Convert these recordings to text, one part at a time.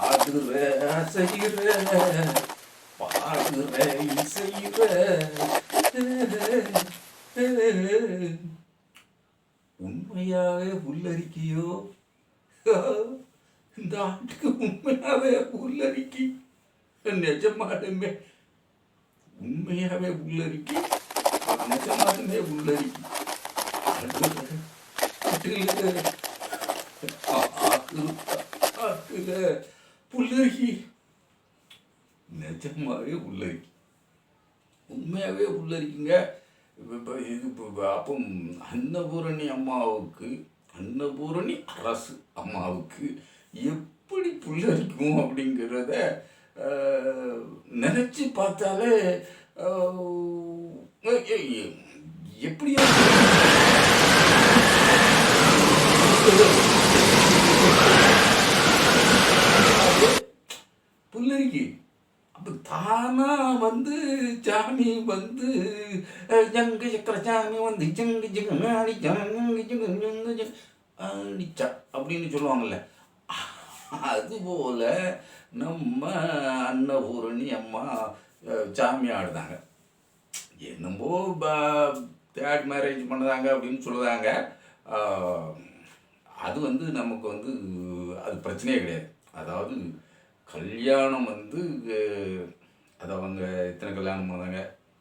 ஆடுற அசைகிற பாடுற இசைகிற உண்மையாவே புல்லரிக்கியோ? இந்த ஆட்டுக்கு உண்மையாவே புல்லரிக்கி, நிஜமாலுமே உண்மையாவே உள்ளரிக்கி, நிஜமாலுமே உள்ளரிக்கி புல்லரிக்கி, நிஜமாவே உள்ளரிக்கி, உண்மையாவே உள்ளரிக்குங்க. அப்போ அன்னபூரணி அம்மாவுக்கு, அன்னபூரணி அரசு அம்மாவுக்கு எப்படி புல்லரிக்கும் அப்படிங்கிறத நினச்சி பார்த்தாலே எப்படியோ புல்லரிக்கு அப்போ தானா வந்து சாமி வந்து ஜங்கு சக்கர சாமி வந்து ஜங்கு ஜங்கு அடிச்சா அடிச்சா அப்படின்னு சொல்லுவாங்கல்ல, அதுபோல் நம்ம அன்னபூரணி அம்மா சாமி ஆடுதாங்க. என்னமோ தேர்ட் மேரேஜ் பண்ணுறாங்க அப்படின்னு சொல்லுறாங்க. அது வந்து நமக்கு வந்து அது பிரச்சனையே கிடையாது. அதாவது கல்யாணம் வந்து அது அவங்க எத்தனை கல்யாணம் பண்ணாங்க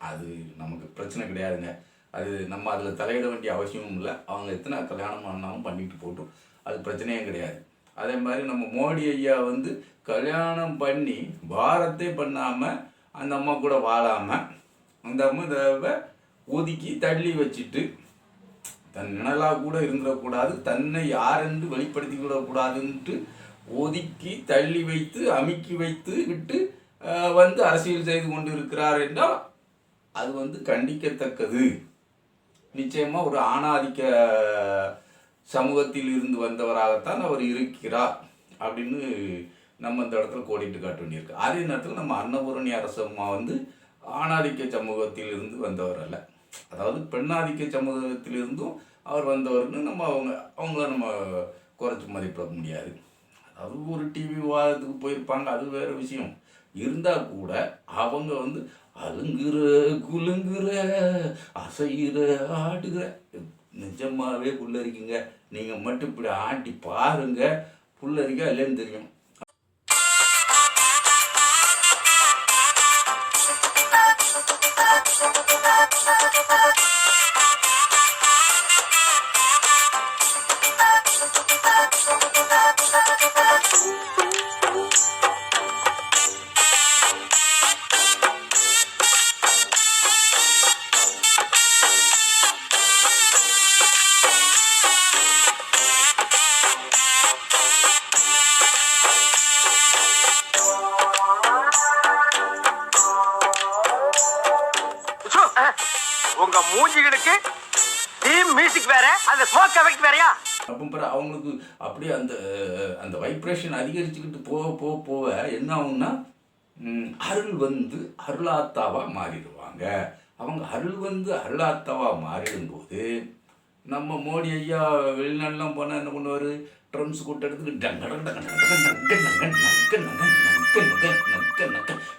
அது நமக்கு பிரச்சனை கிடையாதுங்க. அது நம்ம அதில் தலையிட வேண்டிய அவசியமும் இல்லை. அவங்க எத்தனை கல்யாணம் பண்ணாலும் பண்ணிட்டு போட்டும், அது பிரச்சனையே கிடையாது. அதே மாதிரி நம்ம மோடி ஐயா வந்து கல்யாணம் பண்ணி வாரத்தை பண்ணாமல் அந்த அம்மா கூட வாழாமல் அந்த அம்மாவை ஒதுக்கி தள்ளி வச்சுட்டு தன் நிழலாக கூட இருந்துடக்கூடாது, தன்னை யாரென்று வெளிப்படுத்தி விடக்கூடாதுன்ட்டு ஒதுக்கி தள்ளி வைத்து அமுக்கி வைத்து விட்டு வந்து அரசியல் செய்து கொண்டு இருக்கிறார் என்றால் அது வந்து கண்டிக்கத்தக்கது. நிச்சயமாக ஒரு ஆணாதிக்க சமூகத்தில் இருந்து வந்தவராகத்தான் அவர் இருக்கிறார் அப்படின்னு நம்ம இந்த இடத்துல கோடிட்டு காட்ட வேண்டியிருக்கு. அதே நேரத்தில் நம்ம அன்னபூரணி அரசு அம்மா வந்து ஆணாதிக்க சமூகத்தில் இருந்து வந்தவர் அல்ல, அதாவது பெண்ணாதிக்க சமூகத்திலிருந்தும் அவர் வந்தவர்னு நம்ம அவங்கள நம்ம குறைச்சி மதிப்பிட முடியாது. அதாவது ஒரு டிவி விவாதத்துக்கு போயிருப்பாங்க, அது வேறு விஷயம். இருந்தால் கூட அவங்க வந்து அழுங்குற குலுங்குற அசைகிற ஆடுகிற நிஜமாவே புல்லரிக்குங்க. நீங்கள் மட்டும் இப்படி ஆட்டி பாருங்க, புல்லரிக்கா இல்லைன்னு தெரியும். உங்க மூஞ்சிகளுக்கு தீம் மியூசிக் வேற, அந்த ஸ்மோக் எஃபெக்ட் வேறயா? அப்போ அவங்களுக்கு அப்படியே அந்த அந்த வைப்ரேஷன் அதிகரிச்சுக்கிட்டு போக போக போக என்ன ஆகும்னா அருள் வந்து அருளாத்தாவாக மாறிடுவாங்க. அவங்க அருள் வந்து அருளாத்தாவாக மாறிடும்போது நம்ம மோடி ஐயா வெளிநாடுலாம் போனால் என்ன பண்ணுவார், ட்ரம்ஸ் கூட்ட எடுத்துட்டு டங்க டங்க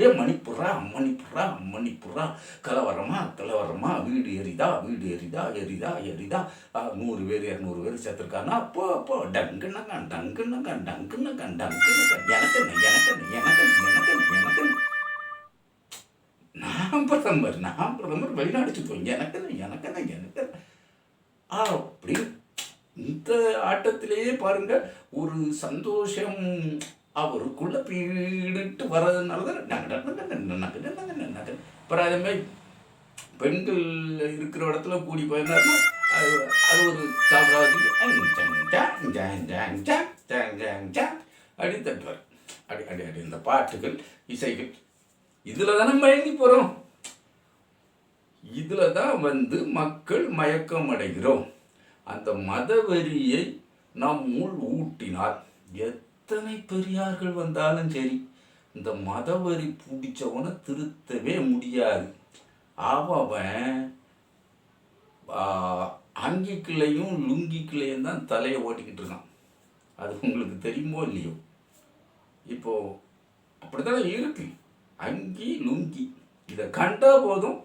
ஏ மணிப்புறா மணிப்புறா மணிப்புறா கலவரமா கலவரமா வீடு எரிதா வீடு எரிதா எரிதா எரிதா 100 பேர் 200 பேர் சேர்த்துருக்காங்கன்னா அப்போ அப்போ டங்குனங்க டங்குனங்க டங்குனங்க டங்குனங்க எனக்கு எனக்கு எனக்கு எனக்கு எனக்கு நான் பிரதமர் வெளிநாடு சுற்றுவேன் எனக்கு எனக்கு எனக்கு அப்படி இந்த ஆட்டத்திலேயே பாருங்க ஒரு சந்தோஷம் அவருக்குள்ள பீடிட்டு வர்றதுனால தான் அப்புறம் அதே மாதிரி பெண்கள் இருக்கிற இடத்துல கூடி போயிருந்தாருன்னா அது ஒரு சாப்பிடாது அப்படி தட்டுவார். அடி அடி அடி இந்த பாட்டுகள் இசைகள் இதில் தானே மயங்கி போகிறோம், இதில் தான் வந்து மக்கள் மயக்கம் அடைகிறோம். அந்த மதவெறியை நாம் ஊட்டினால் எத்தனை பெரியார்கள் வந்தாலும் சரி இந்த மதவெறி பிடிச்சவனை திருத்தவே முடியாது. அவன் அங்கிக்குள்ளேயும் லுங்கிக்குள்ளேயும் தான் தலையை ஓட்டிக்கிட்டு இருக்கான். அது உங்களுக்கு தெரியுமோ இல்லையோ? இப்போது அப்படி தானே இருக்குது. அங்கி லுங்கி இதை கண்டா போதும்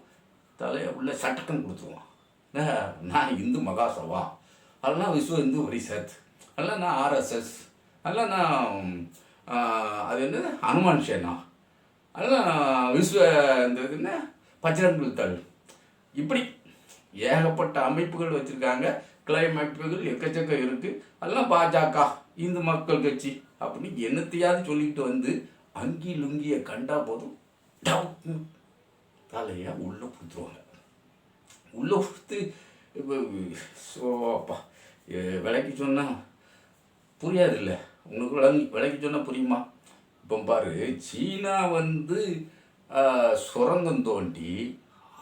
தலையை உள்ள சட்டக்குன்னு கொடுத்துருவான். நான் இந்து மகாசபா, அதெல்லாம் விஸ்வ இந்து பரிஷத், அதெல்லாம் நான் ஆர்எஸ்எஸ், அதெல்லாம் நான் அது என்னது ஹனுமான் சேனா, அதெல்லாம் விஸ்வ இந்த என்ன பஜ்ரங் தள், இப்படி ஏகப்பட்ட அமைப்புகள் வச்சுருக்காங்க. கிளை அமைப்புகள் எக்கச்சக்கம் இருக்குது. அதெல்லாம் பாஜக, இந்து மக்கள் கட்சி அப்படின்னு என்னத்தையாவது சொல்லிட்டு வந்து அங்கி லுங்கியை கண்டா போதும் தலையை உள்ளே கொடுத்துருவாங்க. உள்ளே கொடுத்து இப்போ அப்பா விலைக்கு சொன்னால் புரியாது இல்லை உங்களுக்கு. விலைக்கு சொன்னால் புரியுமா? இப்போ பாரு, சீனா வந்து சுரங்கம் தோண்டி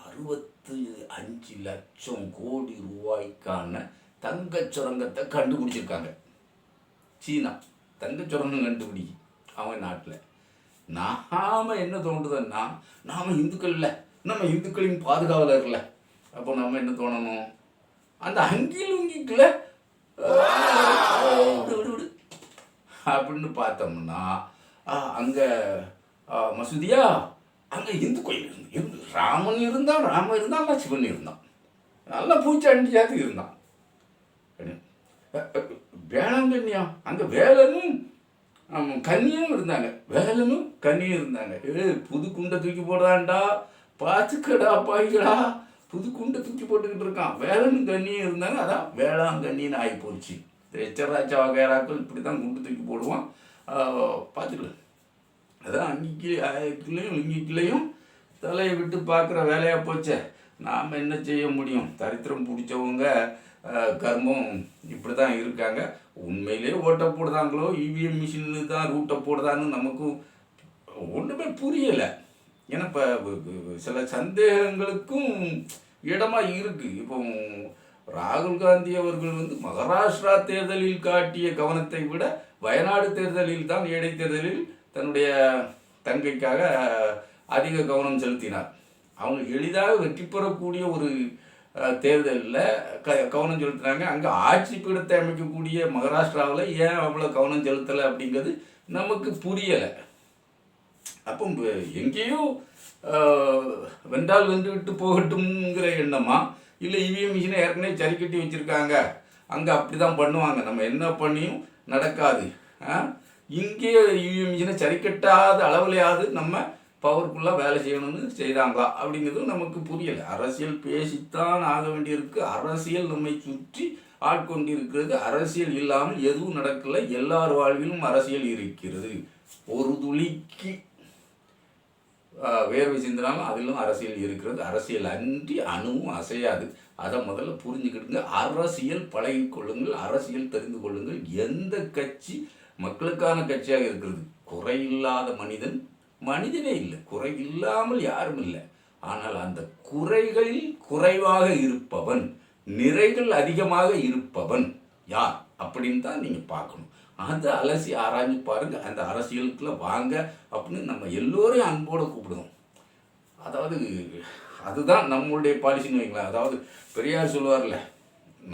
65 லட்சம் கோடி ரூபாய்க்கான தங்கச் சுரங்கத்தை கண்டுபிடிச்சிருக்காங்க. சீனா தங்கச் சுரங்கம் கண்டுபிடிக்கும் அவன் நாட்டில். நாம் என்ன தோன்றுதுன்னா, நாம் இந்துக்கள் இல்லை, நம்ம இந்துக்களின் பாதுகாவலர் இல்லை. அப்போ நம்ம என்ன தோணணும், அந்த அங்கில் உங்கிக்குள்ள விடு அப்படின்னு பார்த்தோம்னா, அங்கே மசூதியா, அங்கே இந்து கோயில் இருந்து ராமன் இருந்தான், நல்லா சிவன் இருந்தான், நல்லா பூச்சாண்டி ஜாதி இருந்தான். வேளாங்கண்ணியா, அங்கே வேலனும் கன்னியும் இருந்தாங்க, வேலனும் கன்னியும் இருந்தாங்க. புது குண்டை தூக்கி போடுறான்டா, பார்த்துக்கடா பாய்களா, புது குண்டை தூக்கி போட்டுக்கிட்டு இருக்கான். வேலனும் கன்னியும் இருந்தாங்க, அதான் வேளாங்கண்ணின்னு ஆகி போச்சு. எச்சராஜா வகைராக்கள் இப்படி தான் குண்டு தூக்கி போடுவான், பார்த்துக்கலாம். அதான் அங்கிக்கிலையும் இங்கிக்கிலையும் தலையை விட்டு பார்க்குற வேலையாக போச்சே. நாம் என்ன செய்ய முடியும்? தரித்திரம் பிடிச்சவங்க கர்மம் இப்படி தான் இருக்காங்க. உண்மையிலே ஓட்டை போடுதாங்களோ இவிஎம் மிஷினில் தான் ரூட்டை போடுதான்னு நமக்கும் ஒன்றுமே புரியலை. ஏன்னா இப்போ சில சந்தேகங்களுக்கும் இடமா இருக்குது. இப்போ ராகுல் காந்தி அவர்கள் வந்து மகாராஷ்டிரா தேர்தலில் காட்டிய கவனத்தை விட வயநாடு தேர்தலில் தான் இடைத்தேர்தலில் தன்னுடைய தங்கைக்காக அதிக கவனம் செலுத்தினார். அவங்க எளிதாக வெற்றி பெறக்கூடிய ஒரு தேர்தலில் கவனம் செலுத்துனாங்க. அங்கே ஆட்சி பீடத்தை அமைக்கக்கூடிய மகாராஷ்டிராவில் ஏன் அவ்வளோ கவனம் செலுத்தலை அப்படிங்கிறது நமக்கு புரியலை. அப்போ எங்கேயோ வென்றால் வென்று விட்டு போகட்டும்ங்கிற எண்ணமா, இல்லை இவிஎம் மிஷினை ஏற்கனவே சரி கட்டி வச்சுருக்காங்க, அங்கே அப்படி தான் பண்ணுவாங்க, நம்ம என்ன பண்ணியும் நடக்காது, இங்கே இவிஎம் மிஷினை சரி கட்டாத அளவுலையாவது நம்ம பவர்ஃபுல்லாக வேலை செய்யணும்னு செய்தாங்களா அப்படிங்கிறதும் நமக்கு புரியலை. அரசியல் பேசித்தான் ஆக வேண்டியிருக்கு. அரசியல் நம்மை சுற்றி ஆட்கொண்டிருக்கிறது. அரசியல் இல்லாமல் எதுவும் நடக்கலை. எல்லார் வாழ்விலும் அரசியல் இருக்கிறது. ஒரு துளிக்கு வேர்வை சிந்தினாலும் அதிலும் அரசியல் இருக்கிறது. அரசியல் அன்றி அணுவும் அசையாது. அதை முதல்ல புரிஞ்சுக்கிடுங்க. அரசியல் பழகிக்கொள்ளுங்கள், அரசியல் தெரிந்து கொள்ளுங்கள். எந்த கட்சி மக்களுக்கான கட்சியாக இருக்கிறது? குறையில்லாத மனிதன் மனிதனே இல்லை, குறை இல்லாமல் யாரும் இல்லை. ஆனால் அந்த குறைகளில் குறைவாக இருப்பவன், நிறைகள் அதிகமாக இருப்பவன் யார் அப்படின்னு தான் நீங்கள் பார்க்கணும். அதை அலசி ஆராய்ஞ்சு பாருங்கள். அந்த அரசியலுக்குள்ள வாங்க அப்படின்னு நம்ம எல்லோரையும் அன்போடு கூப்பிடுவோம். அதாவது அதுதான் நம்மளுடைய பாலிசின்னு வைங்களேன். அதாவது பெரியார் சொல்லுவார்ல,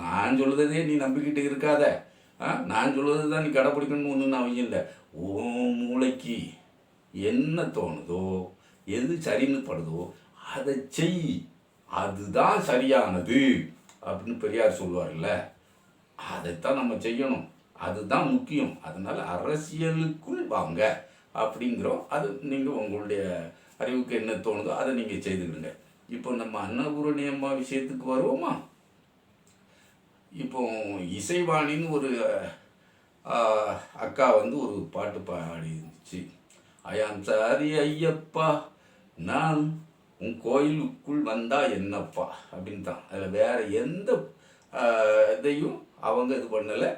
நான் சொல்லுறதே நீ நம்பிக்கிட்டு இருக்காத, நான் சொல்லுறது தான் நீ கடைப்பிடிக்கணும்னு ஒன்றும் அவசியம் இல்லை. ஓ மூளைக்கு என்ன தோணுதோ, எது சரின்னு படுதோ அதை செய், அதுதான் சரியானது அப்படின்னு பெரியார் சொல்லுவார்ல. அதைத்தான் நம்ம செய்யணும், அதுதான் முக்கியம். அதனால் அரசியலுக்குள் வாங்க அப்படிங்கிறோம். அது நீங்கள் உங்களுடைய அறிவுக்கு என்ன தோணுதோ அதை நீங்கள் செய்துக்கிடுங்க. இப்போ நம்ம அன்னபூரணி அம்மா விஷயத்துக்கு வருவோமா? இப்போ இசைவாணின்னு ஒரு அக்கா வந்து ஒரு பாட்டு பாடி இருந்துச்சு. ஐயாம் சாரி ஐயப்பா, நான் உன் கோயிலுக்குள் வந்தா என்னப்பா அப்படின்னு தான். அதில் வேறு எந்த இதையும் அவங்க இது பண்ணலை.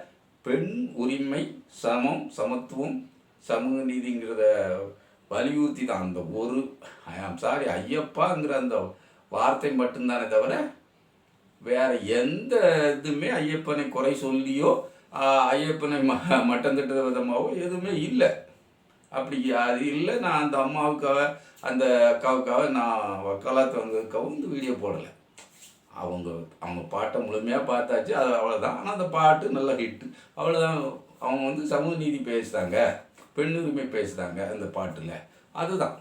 பெண் உரிமை, சமம், சமத்துவம், சமூக நீதிங்கிறத வலியுறுத்தி தான் அந்த ஒரு ஐயாம் சாரி ஐயப்பாங்கிற அந்த வார்த்தை மட்டும்தானே தவிர வேறு எந்த இதுவுமே ஐயப்பனை குறை சொல்லியோ ஐயப்பனை மட்டம் தட்டுற விதமாகவோ எதுவுமே இல்லை. அப்படி அது இல்லை. நான் அந்த அம்மாவுக்காக அந்த அக்காவுக்காக நான் வக்காலத்து வந்ததுக்காகவும் இந்த வீடியோ போடலை. அவங்க அவங்க பாட்டை முழுமையாக பார்த்தாச்சு, அது அவ்வளோதான். ஆனால் அந்த பாட்டு நல்ல ஹிட்டு, அவ்வளோதான். அவங்க வந்து சமூக நீதி பேசுகிறாங்க, பெண்ணுரிமை பேசுகிறாங்க அந்த பாட்டில், அதுதான்.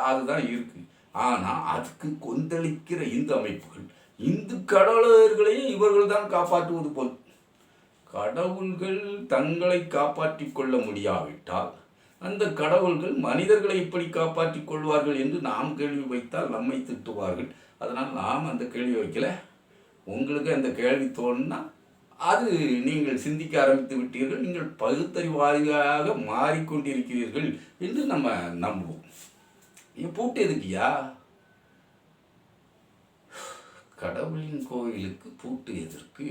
அதுதான் இருக்குது. ஆனால் அதுக்கு கொந்தளிக்கிற இந்து அமைப்புகள் இந்து கடவுளர்களையும் இவர்கள் தான் காப்பாற்றுவது போல். கடவுள்கள் தங்களை காப்பாற்றி கொள்ள முடியாவிட்டால் அந்த கடவுள்கள் மனிதர்களை எப்படி காப்பாற்றிக் கொள்வார்கள் என்று நாம் கேள்வி வைத்தால் நம்மை திட்டுவார்கள். அதனால் நாம் அந்த கேள்வி வைக்கல. உங்களுக்கு அந்த கேள்வி தோணுன்னா அது நீங்கள் சிந்திக்க ஆரம்பித்து விட்டீர்கள், நீங்கள் பகுத்தறிவாதியாக மாறிக்கொண்டிருக்கிறீர்கள் என்று நம்ம நம்புவோம். பூட்டு எதுக்குயா? கடவுளின் கோயிலுக்கு பூட்டு எதற்கு?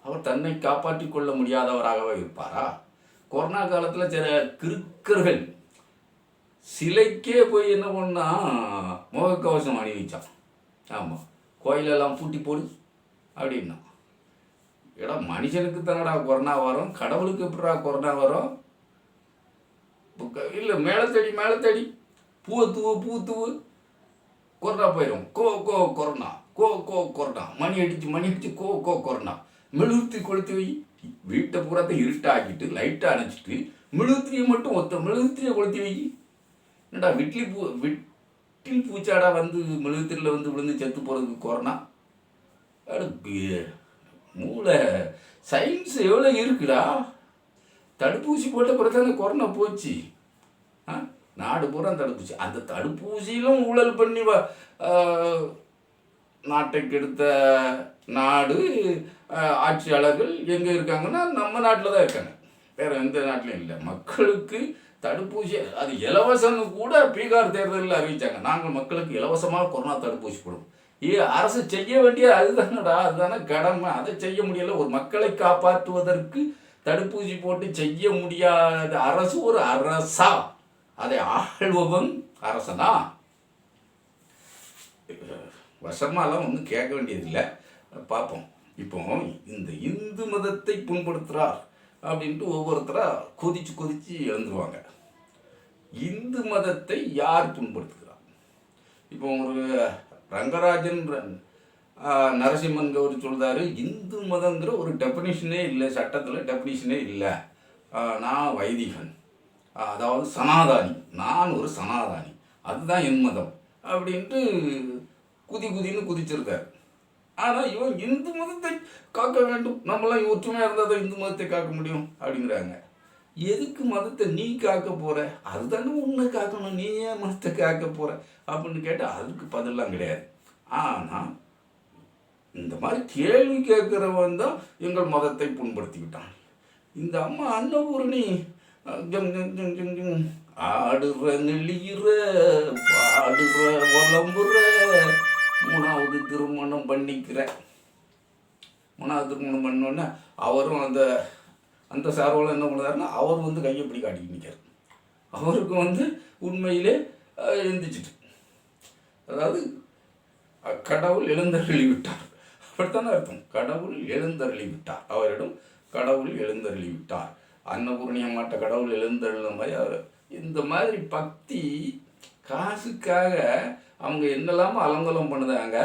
அவர் தன்னை காப்பாற்றி கொள்ள முடியாதவராகவே இருப்பாரா? கொரோனா காலத்தில் சில கிறுக்கர்கள் சிலைக்கே போய் என்ன பண்ணா முகக்கவசம் அணிவிச்சான். ஆமாம், கோயிலெல்லாம் பூட்டி போடு அப்படின்னா. ஏடா மனுஷனுக்கு தானடா கொரோனா வரும், கடவுளுக்கு எப்படா கொரோனா வரும்? இல்லை, மேலே தேடி பூவை தூவு கொரோனா போயிடும். கோ கொரோனா, கொரோனா, மணி அடிச்சு கொரோனா. மெழுகுத்தி கொளுத்தி வை. வீட்டை பூராத்தை இருட்டாக்கிட்டு லைட்டை அணைச்சிட்டு மெழுகுத்திரியை மட்டும் மெழுகுத்திரியை கொளுத்தி வை. என்னடா வீட்டில் பூச்சாடா வந்து மெழுகுத்திரியில் வந்து விழுந்து செத்து போகிறதுக்கு கொரோனா? மூளை சயின்ஸ் எவ்வளோ இருக்குடா. தடுப்பூசி போட்ட பிறகு தானே கொரோனா போச்சு. நாடு பூரா தடுப்பூசி, அந்த தடுப்பூசியிலும் ஊழல் பண்ணி நாட்டை கெடுத்த நாடு ஆட்சியாளர்கள் எங்கே இருக்காங்கன்னா நம்ம நாட்டில் தான் இருக்காங்க, வேறு எந்த நாட்டிலையும் இல்லை. மக்களுக்கு தடுப்பூசி அது இலவசம்னு கூட பீகார் தேர்தலில் அறிவித்தாங்க, நாங்கள் மக்களுக்கு இலவசமாக கொரோனா தடுப்பூசி போடுவோம். அரசு செய்ய வேண்டிய அதுதானடா, அதுதானே கடமை. அதை செய்ய முடியலை. ஒரு மக்களை காப்பாற்றுவதற்கு தடுப்பூசி போட்டு செய்ய முடியாத அரசு ஒரு அரசா? அதை ஆள்பவன் அரசனா? வசமாலாம் ஒன்றும் கேட்க வேண்டியதில்லை, பார்ப்போம். இப்போ இந்த இந்து மதத்தை புண்படுத்துகிறார் அப்படின்ட்டு ஒவ்வொருத்தராக கொதிச்சு எழுந்துருவாங்க. இந்து மதத்தை யார் புண்படுத்துகிறார்? இப்போ ஒரு ரங்கராஜன் நரசிம்மன் கௌரி சொல்கிறாரு, இந்து மதங்கிற ஒரு டெஃபினிஷனே இல்லை, சட்டத்தில் டெஃபினிஷனே இல்லை, நான் வைதிகன், அதாவது சனாதானி, நான் ஒரு சனாதானி, அதுதான் என் மதம் அப்படின்ட்டு குதின்னு குதிச்சிருக்காரு. ஆனால் இவன் இந்து மதத்தை காக்க வேண்டும், நம்மளாம் ஒற்றுமையாக இருந்தால் தான் இந்து மதத்தை காக்க முடியும் அப்படிங்கிறாங்க. எதுக்கு மதத்தை நீ காக்க போகிற? அதுதானே உன்னை காக்கணும், நீ ஏன் மதத்தை காக்க போகிற அப்படின்னு கேட்டால் அதுக்கு பதிலாம் கிடையாது. ஆனால் இந்த மாதிரி கேள்வி கேட்குறவன் தான் எங்கள் மதத்தை புண்படுத்தி விட்டான். இந்த அம்மா அன்னபூரணி ஆடுற நெளிகிற பாடுற உலம்புற மூணாவது திருமணம் பண்ணோன்னே அவரும் அந்த சார்வெல்லாம் என்ன பண்ணுறாருன்னா அவர் வந்து கையை இப்படி காட்டிக்கிட்டு நிற்கிறார். அவருக்கு வந்து உண்மையிலே எழுந்திச்சிட்டு, அதாவது கடவுள் எழுந்தருளி விட்டார், அப்படித்தானே அர்த்தம். கடவுள் எழுந்தருளி விட்டார், அவரிடம் கடவுள் எழுந்தருளி விட்டார். அன்னபூர்ணி அம்மாட்ட கடவுள் எழுந்தருளின மாதிரி அவர் இந்த மாதிரி பக்தி காசுக்காக அவங்க என்னெல்லாமோ அலங்கோலம் பண்ணுதாங்க.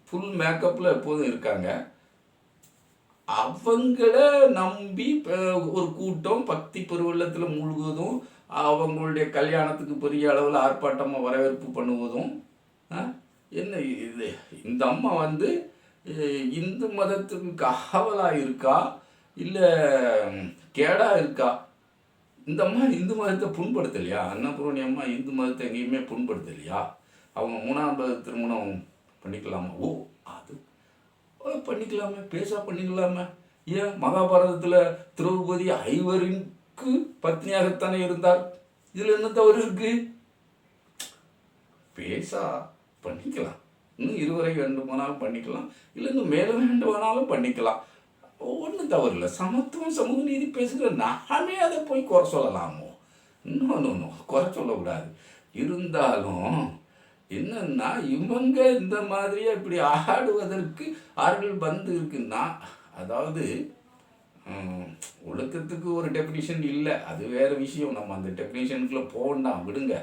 ஃபுல் மேக்கப்பில் எப்போதும் இருக்காங்க. அவங்கள நம்பி ஒரு கூட்டம் பக்தி பெருவெள்ளத்தில் மூழ்குவதும், அவங்களுடைய கல்யாணத்துக்கு பெரிய அளவில் ஆர்ப்பாட்டமாக வரவேற்பு பண்ணுவதும் என்ன இது? இந்த அம்மா வந்து இந்து மதத்துக்கு காவலாக இருக்கா இல்லை கேடாக இருக்கா? இந்த அம்மா இந்து மதத்தை புண்படுத்தலையா? அன்னபூரணி அம்மா இந்து மதத்தை எங்கேயுமே புண்படுத்தலையா? அவங்க 3ஆவது திருமணம் பண்ணிக்கலாமா? அது பண்ணிக்கலாமே, பண்ணிக்கலாமே. ஏன் மகாபாரதத்தில் திரௌபதி 5 பத்னியாகத்தானே இருந்தார், இதில் என்ன தவறு இருக்கு? பண்ணிக்கலாம், இன்னும் 2 வேண்டுமானாலும் பண்ணிக்கலாம், இல்லை இன்னும் மேலே வேண்டுமானாலும் பண்ணிக்கலாம், ஒன்றும் தவறு இல்லை. சமத்துவம் சமூக நீதி பேசுகிற நாமே அதை போய் குறை சொல்லலாமோ? இன்னும் குறை சொல்லக்கூடாது. இருந்தாலும் என்னன்னா இவங்க இந்த மாதிரியே இப்படி ஆடுவதற்கு ஆர்கள் வந்து இருக்குன்னா, அதாவது ஒழுக்கத்துக்கு ஒரு டெஃபினிஷன் இல்லை, அது வேறு விஷயம், நம்ம அந்த டெஃபினிஷனுக்குள்ளே போகண்டாம், விடுங்க.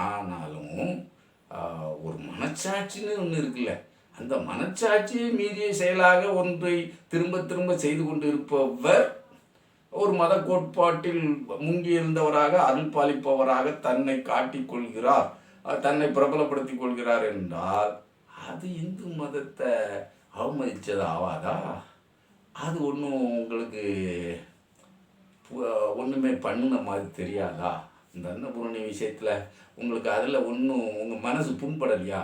ஆனாலும் ஒரு மனச்சாட்சின்னு ஒன்று இருக்குல்ல, அந்த மனச்சாட்சியை மீறிய செயலாக ஒன்றை திரும்ப திரும்ப செய்து கொண்டு இருப்பவர் ஒரு மத கோட்பாட்டில் முங்கி இருந்தவராக அருள் பாலிப்பவராக தன்னை காட்டிக்கொள்கிறார், தன்னை பிரபலப்படுத்திக் கொள்கிறார் என்றால் அது இந்து மதத்தை அவமதித்தது ஆவாதா? அது ஒன்றும் உங்களுக்கு ஒன்றுமே பண்ணின மாதிரி தெரியாதா? இந்த அன்னபூரணி விஷயத்தில் உங்களுக்கு அதில் ஒன்றும் உங்கள் மனசு புண்படலையா?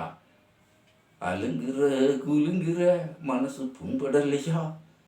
அழுங்குற குலுங்குற மனசு புண்படலையா?